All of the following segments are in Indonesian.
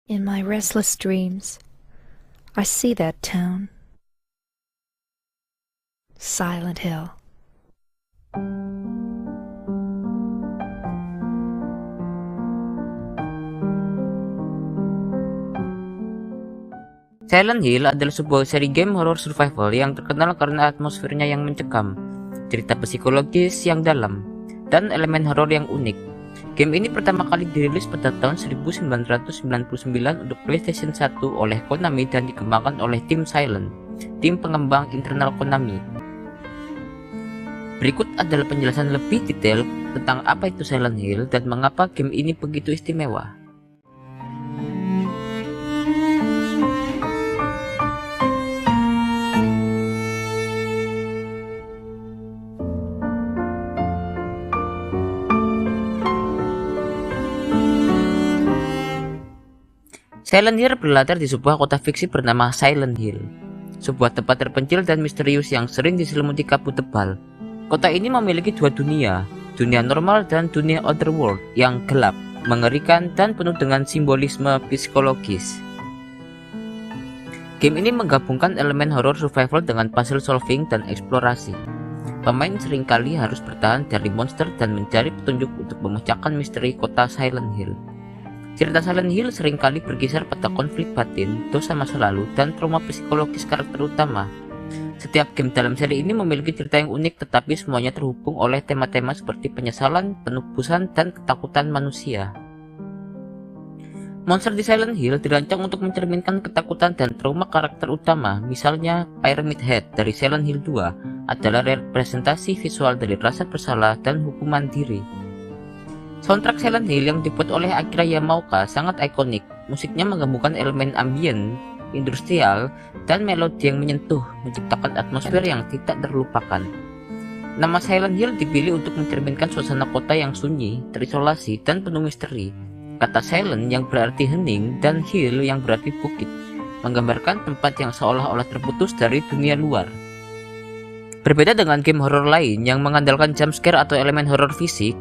In my restless dreams, I see that town. Silent Hill. Silent Hill adalah sebuah seri game horror survival yang terkenal karena atmosfernya yang mencekam, cerita psikologis yang dalam, dan elemen horor yang unik. Game ini pertama kali dirilis pada tahun 1999 untuk PlayStation 1 oleh Konami dan dikembangkan oleh tim Silent, tim pengembang internal Konami. Berikut adalah penjelasan lebih detail tentang apa itu Silent Hill dan mengapa game ini begitu istimewa. Silent Hill berlatar di sebuah kota fiksi bernama Silent Hill, sebuah tempat terpencil dan misterius yang sering diselimuti kabut tebal. Kota ini memiliki dua dunia, dunia normal dan dunia otherworld yang gelap, mengerikan, dan penuh dengan simbolisme psikologis. Game ini menggabungkan elemen horror survival dengan puzzle solving dan eksplorasi. Pemain seringkali harus bertahan dari monster dan mencari petunjuk untuk memecahkan misteri kota Silent Hill. Cerita Silent Hill seringkali berkisar pada konflik batin, dosa masa lalu, dan trauma psikologis karakter utama. Setiap game dalam seri ini memiliki cerita yang unik, tetapi semuanya terhubung oleh tema-tema seperti penyesalan, penebusan, dan ketakutan manusia. Monster di Silent Hill dirancang untuk mencerminkan ketakutan dan trauma karakter utama. Misalnya, Pyramid Head dari Silent Hill 2 adalah representasi visual dari rasa bersalah dan hukuman diri. Soundtrack Silent Hill yang dibuat oleh Akira Yamaoka sangat ikonik. Musiknya menggabungkan elemen ambient, industrial, dan melodi yang menyentuh, menciptakan atmosfer yang tidak terlupakan. Nama Silent Hill dipilih untuk mencerminkan suasana kota yang sunyi, terisolasi, dan penuh misteri. Kata silent yang berarti hening dan hill yang berarti bukit, menggambarkan tempat yang seolah-olah terputus dari dunia luar. Berbeda dengan game horor lain yang mengandalkan jumpscare atau elemen horor fisik,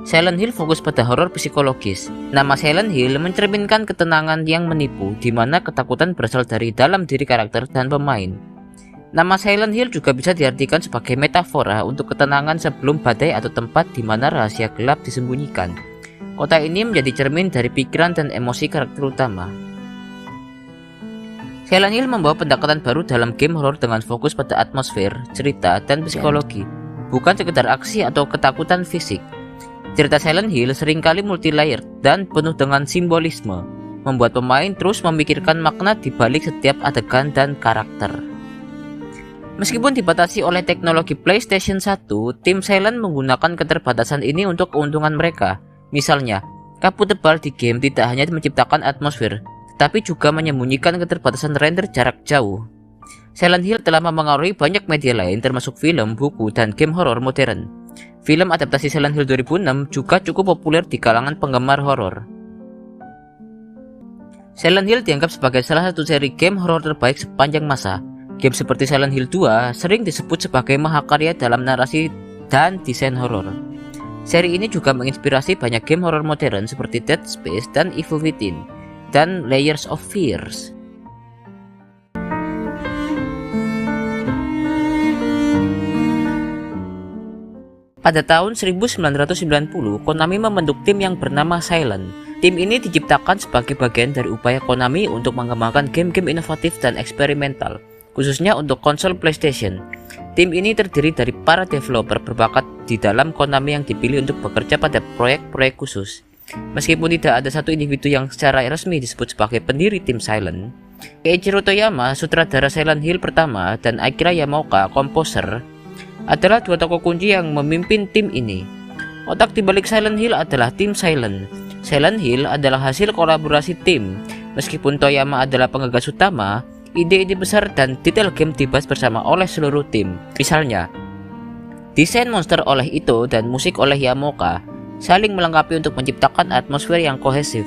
Silent Hill fokus pada horor psikologis. Nama Silent Hill mencerminkan ketenangan yang menipu, di mana ketakutan berasal dari dalam diri karakter dan pemain. Nama Silent Hill juga bisa diartikan sebagai metafora untuk ketenangan sebelum badai atau tempat di mana rahasia gelap disembunyikan. Kota ini menjadi cermin dari pikiran dan emosi karakter utama. Silent Hill membawa pendekatan baru dalam game horor dengan fokus pada atmosfer, cerita, dan psikologi, bukan sekedar aksi atau ketakutan fisik. Cerita Silent Hill seringkali multi-layered dan penuh dengan simbolisme, membuat pemain terus memikirkan makna di balik setiap adegan dan karakter. Meskipun dibatasi oleh teknologi PlayStation 1, tim Silent menggunakan keterbatasan ini untuk keuntungan mereka. Misalnya, kabut tebal di game tidak hanya menciptakan atmosfer, tetapi juga menyembunyikan keterbatasan render jarak jauh. Silent Hill telah memengaruhi banyak media lain termasuk film, buku, dan game horor modern. Film adaptasi Silent Hill 2006 juga cukup populer di kalangan penggemar horor. Silent Hill dianggap sebagai salah satu seri game horor terbaik sepanjang masa. Game seperti Silent Hill 2 sering disebut sebagai mahakarya dalam narasi dan desain horor. Seri ini juga menginspirasi banyak game horor modern seperti Dead Space dan Evil Within, dan Layers of Fears. Pada tahun 1990, Konami membentuk tim yang bernama Silent. Tim ini diciptakan sebagai bagian dari upaya Konami untuk mengembangkan game-game inovatif dan eksperimental, khususnya untuk konsol PlayStation. Tim ini terdiri dari para developer berbakat di dalam Konami yang dipilih untuk bekerja pada proyek-proyek khusus. Meskipun tidak ada satu individu yang secara resmi disebut sebagai pendiri tim Silent, Eiichiro Toyama, sutradara Silent Hill pertama, dan Akira Yamaoka, komposer, adalah dua tokoh kunci yang memimpin tim ini. Otak di balik Silent Hill adalah tim Silent. Silent Hill adalah hasil kolaborasi tim. Meskipun Toyama adalah penggagas utama, ide-ide besar dan detail game dibahas bersama oleh seluruh tim. Misalnya, desain monster oleh Ito dan musik oleh Yamaoka saling melengkapi untuk menciptakan atmosfer yang kohesif.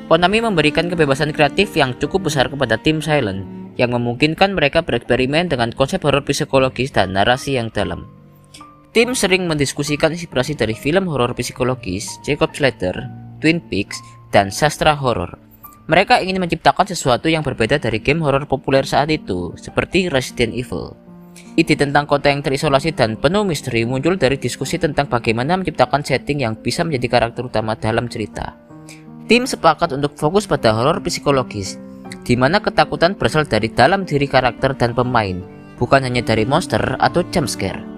Konami memberikan kebebasan kreatif yang cukup besar kepada tim Silent, yang memungkinkan mereka bereksperimen dengan konsep horor psikologis dan narasi yang dalam. Tim sering mendiskusikan inspirasi dari film horor psikologis, Jacob's Ladder, Twin Peaks, dan sastra horor. Mereka ingin menciptakan sesuatu yang berbeda dari game horor populer saat itu, seperti Resident Evil. Ide tentang kota yang terisolasi dan penuh misteri muncul dari diskusi tentang bagaimana menciptakan setting yang bisa menjadi karakter utama dalam cerita. Tim sepakat untuk fokus pada horor psikologis, di mana ketakutan berasal dari dalam diri karakter dan pemain, bukan hanya dari monster atau jumpscare.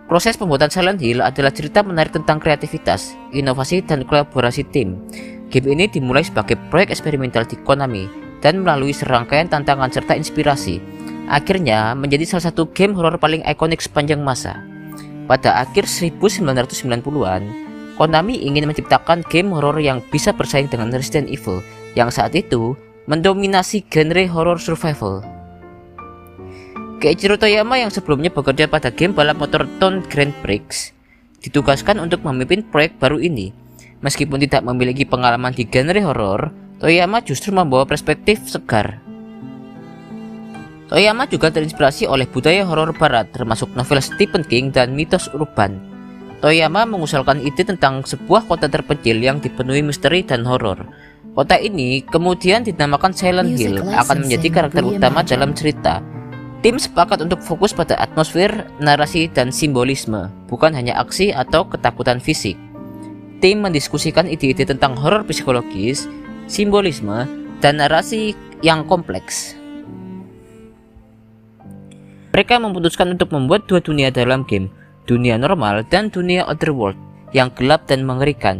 Proses pembuatan Silent Hill adalah cerita menarik tentang kreativitas, inovasi, dan kolaborasi tim. Game ini dimulai sebagai proyek eksperimental di Konami dan melalui serangkaian tantangan serta inspirasi, akhirnya menjadi salah satu game horor paling ikonik sepanjang masa. Pada akhir 1990-an, Konami ingin menciptakan game horor yang bisa bersaing dengan Resident Evil yang saat itu mendominasi genre horror survival. Keiichiro Toyama yang sebelumnya bekerja pada game balap motor Town Grand Prix ditugaskan untuk memimpin proyek baru ini. Meskipun tidak memiliki pengalaman di genre horor, Toyama justru membawa perspektif segar. Toyama juga terinspirasi oleh budaya horor barat termasuk novel Stephen King dan mitos urban. Toyama mengusulkan ide tentang sebuah kota terpencil yang dipenuhi misteri dan horor. Kota ini kemudian dinamakan Silent Hill akan menjadi karakter utama dalam cerita. Tim sepakat untuk fokus pada atmosfer, narasi, dan simbolisme, bukan hanya aksi atau ketakutan fisik. Tim mendiskusikan ide-ide tentang horor psikologis, simbolisme, dan narasi yang kompleks. Mereka memutuskan untuk membuat dua dunia dalam game, dunia normal dan dunia Otherworld yang gelap dan mengerikan.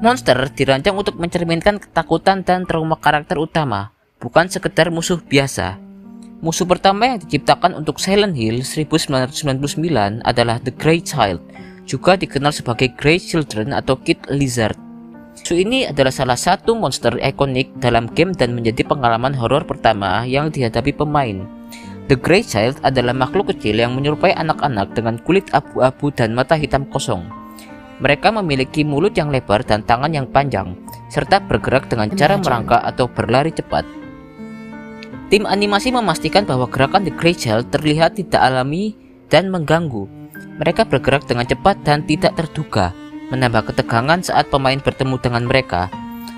Monster dirancang untuk mencerminkan ketakutan dan trauma karakter utama, bukan sekedar musuh biasa. Musuh pertama yang diciptakan untuk Silent Hill 1999 adalah The Grey Child, juga dikenal sebagai Grey Children atau Kid Lizard. Musuh ini adalah salah satu monster ikonik dalam game dan menjadi pengalaman horor pertama yang dihadapi pemain. The Grey Child adalah makhluk kecil yang menyerupai anak-anak dengan kulit abu-abu dan mata hitam kosong. Mereka memiliki mulut yang lebar dan tangan yang panjang, serta bergerak dengan cara merangkak atau berlari cepat. Tim animasi memastikan bahwa gerakan The Grey Child terlihat tidak alami dan mengganggu. Mereka bergerak dengan cepat dan tidak terduga, menambah ketegangan saat pemain bertemu dengan mereka.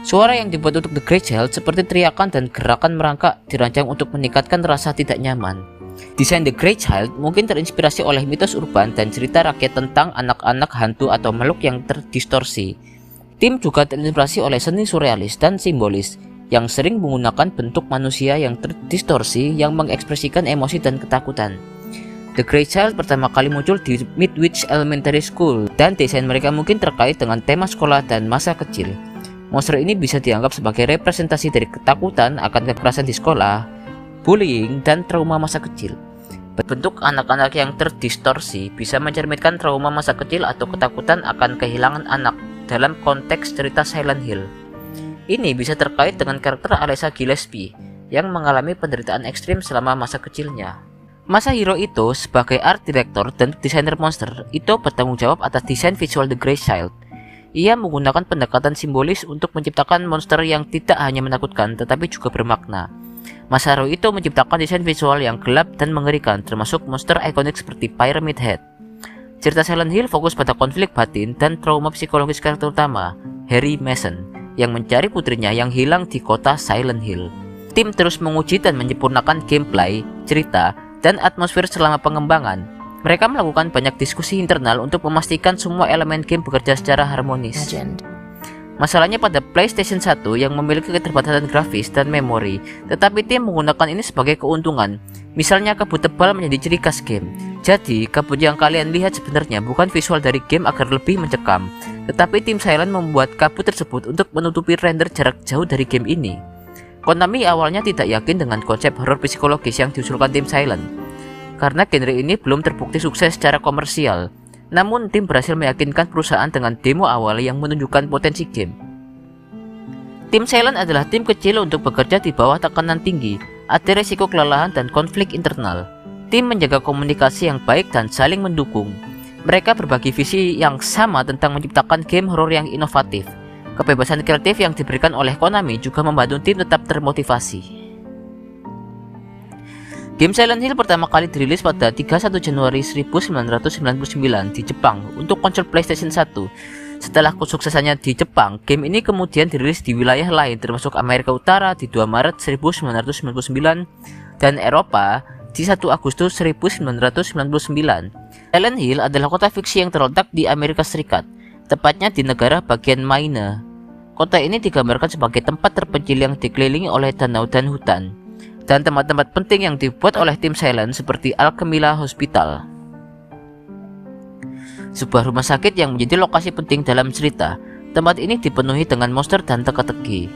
Suara yang dibuat untuk The Grey Child seperti teriakan dan gerakan merangkak dirancang untuk meningkatkan rasa tidak nyaman. Desain The Grey Child mungkin terinspirasi oleh mitos urban dan cerita rakyat tentang anak-anak hantu atau makhluk yang terdistorsi. Tim juga terinspirasi oleh seni surrealis dan simbolis yang sering menggunakan bentuk manusia yang terdistorsi yang mengekspresikan emosi dan ketakutan. The Grey Child pertama kali muncul di Midwich Elementary School dan desain mereka mungkin terkait dengan tema sekolah dan masa kecil. Monster ini bisa dianggap sebagai representasi dari ketakutan akan kekerasan di sekolah, bullying, dan trauma masa kecil. Bentuk anak-anak yang terdistorsi bisa mencerminkan trauma masa kecil atau ketakutan akan kehilangan anak dalam konteks cerita Silent Hill. Ini bisa terkait dengan karakter Alessa Gillespie yang mengalami penderitaan ekstrim selama masa kecilnya. Masahiro Ito sebagai art director dan desainer monster, Ito bertanggung jawab atas desain visual The Grey Child. Ia menggunakan pendekatan simbolis untuk menciptakan monster yang tidak hanya menakutkan tetapi juga bermakna. Masaru Ito menciptakan desain visual yang gelap dan mengerikan, termasuk monster ikonik seperti Pyramid Head. Cerita Silent Hill fokus pada konflik batin dan trauma psikologis karakter utama, Harry Mason, yang mencari putrinya yang hilang di kota Silent Hill. Tim terus menguji dan menyempurnakan gameplay, cerita, dan atmosfer selama pengembangan. Mereka melakukan banyak diskusi internal untuk memastikan semua elemen game bekerja secara harmonis. Masalahnya pada PlayStation 1 yang memiliki keterbatasan grafis dan memori, tetapi tim menggunakan ini sebagai keuntungan. Misalnya kabut tebal menjadi ciri khas game. Jadi, kabut yang kalian lihat sebenarnya bukan visual dari game agar lebih mencekam, tetapi tim Silent membuat kabut tersebut untuk menutupi render jarak jauh dari game ini. Konami awalnya tidak yakin dengan konsep horor psikologis yang diusulkan tim Silent, karena genre ini belum terbukti sukses secara komersial. Namun tim berhasil meyakinkan perusahaan dengan demo awal yang menunjukkan potensi game. Tim Silent adalah tim kecil untuk bekerja di bawah tekanan tinggi, ada resiko kelelahan dan konflik internal. Tim menjaga komunikasi yang baik dan saling mendukung. Mereka berbagi visi yang sama tentang menciptakan game horor yang inovatif. Kebebasan kreatif yang diberikan oleh Konami juga membantu tim tetap termotivasi. Game Silent Hill pertama kali dirilis pada 31 Januari 1999 di Jepang untuk konsol PlayStation 1. Setelah kesuksesannya di Jepang, game ini kemudian dirilis di wilayah lain termasuk Amerika Utara di 2 Maret 1999 dan Eropa di 1 Agustus 1999. Silent Hill adalah kota fiksi yang terletak di Amerika Serikat, tepatnya di negara bagian Maine. Kota ini digambarkan sebagai tempat terpencil yang dikelilingi oleh danau dan hutan, dan tempat-tempat penting yang dibuat oleh tim Silent seperti Alchemilla Hospital, sebuah rumah sakit yang menjadi lokasi penting dalam cerita. Tempat ini dipenuhi dengan monster dan teka-teki.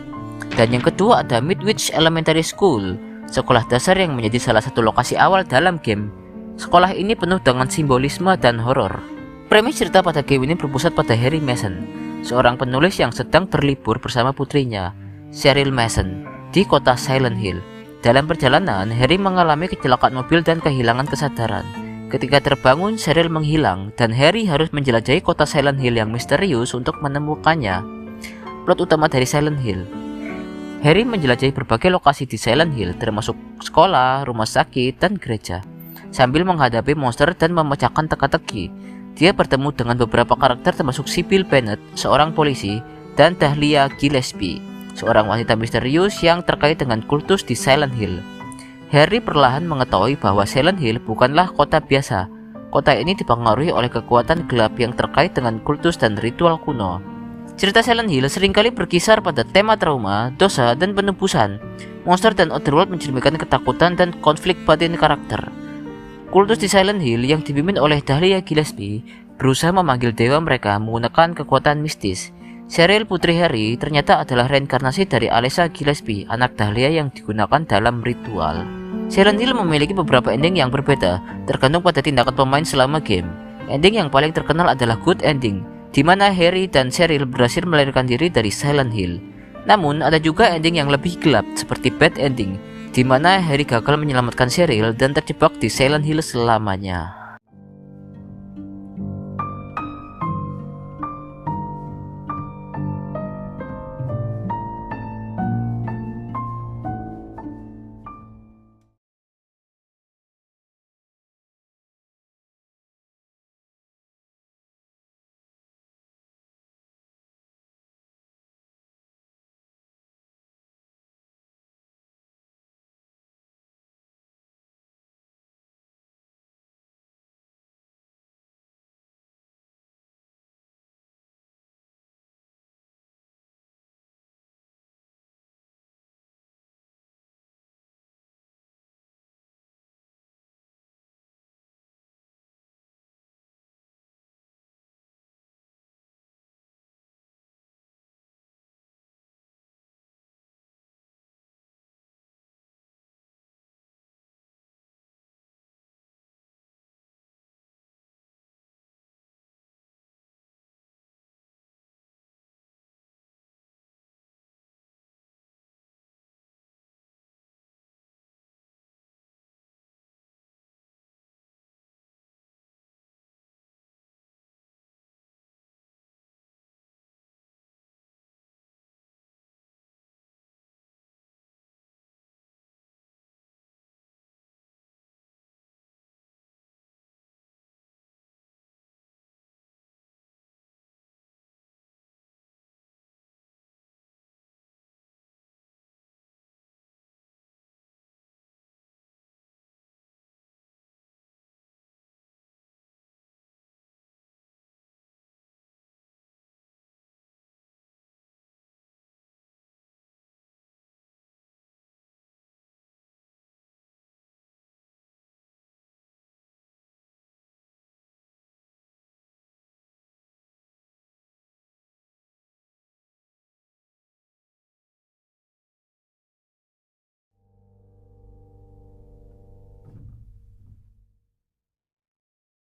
Dan yang kedua ada Midwich Elementary School, sekolah dasar yang menjadi salah satu lokasi awal dalam game. Sekolah ini penuh dengan simbolisme dan horor. Premis cerita pada game ini berpusat pada Harry Mason, seorang penulis yang sedang berlibur bersama putrinya, Cheryl Mason, di kota Silent Hill. Dalam perjalanan, Harry mengalami kecelakaan mobil dan kehilangan kesadaran. Ketika terbangun, Cheryl menghilang dan Harry harus menjelajahi kota Silent Hill yang misterius untuk menemukannya. Plot utama dari Silent Hill: Harry menjelajahi berbagai lokasi di Silent Hill termasuk sekolah, rumah sakit, dan gereja. Sambil menghadapi monster dan memecahkan teka-teki, dia bertemu dengan beberapa karakter termasuk Sybil Bennett, seorang polisi, dan Dahlia Gillespie, seorang wanita misterius yang terkait dengan kultus di Silent Hill. Harry perlahan mengetahui bahwa Silent Hill bukanlah kota biasa. Kota ini dipengaruhi oleh kekuatan gelap yang terkait dengan kultus dan ritual kuno. Cerita Silent Hill seringkali berkisar pada tema trauma, dosa, dan penebusan. Monster dan Otherworld mencerminkan ketakutan dan konflik batin karakter. Kultus di Silent Hill yang dipimpin oleh Dahlia Gillespie berusaha memanggil dewa mereka menggunakan kekuatan mistis. Cheryl, putri Harry, ternyata adalah reinkarnasi dari Alessa Gillespie, anak Dahlia yang digunakan dalam ritual. Silent Hill memiliki beberapa ending yang berbeda, tergantung pada tindakan pemain selama game. Ending yang paling terkenal adalah Good Ending, di mana Harry dan Cheryl berhasil melarikan diri dari Silent Hill. Namun, ada juga ending yang lebih gelap, seperti Bad Ending, di mana Harry gagal menyelamatkan Cheryl dan terjebak di Silent Hill selamanya.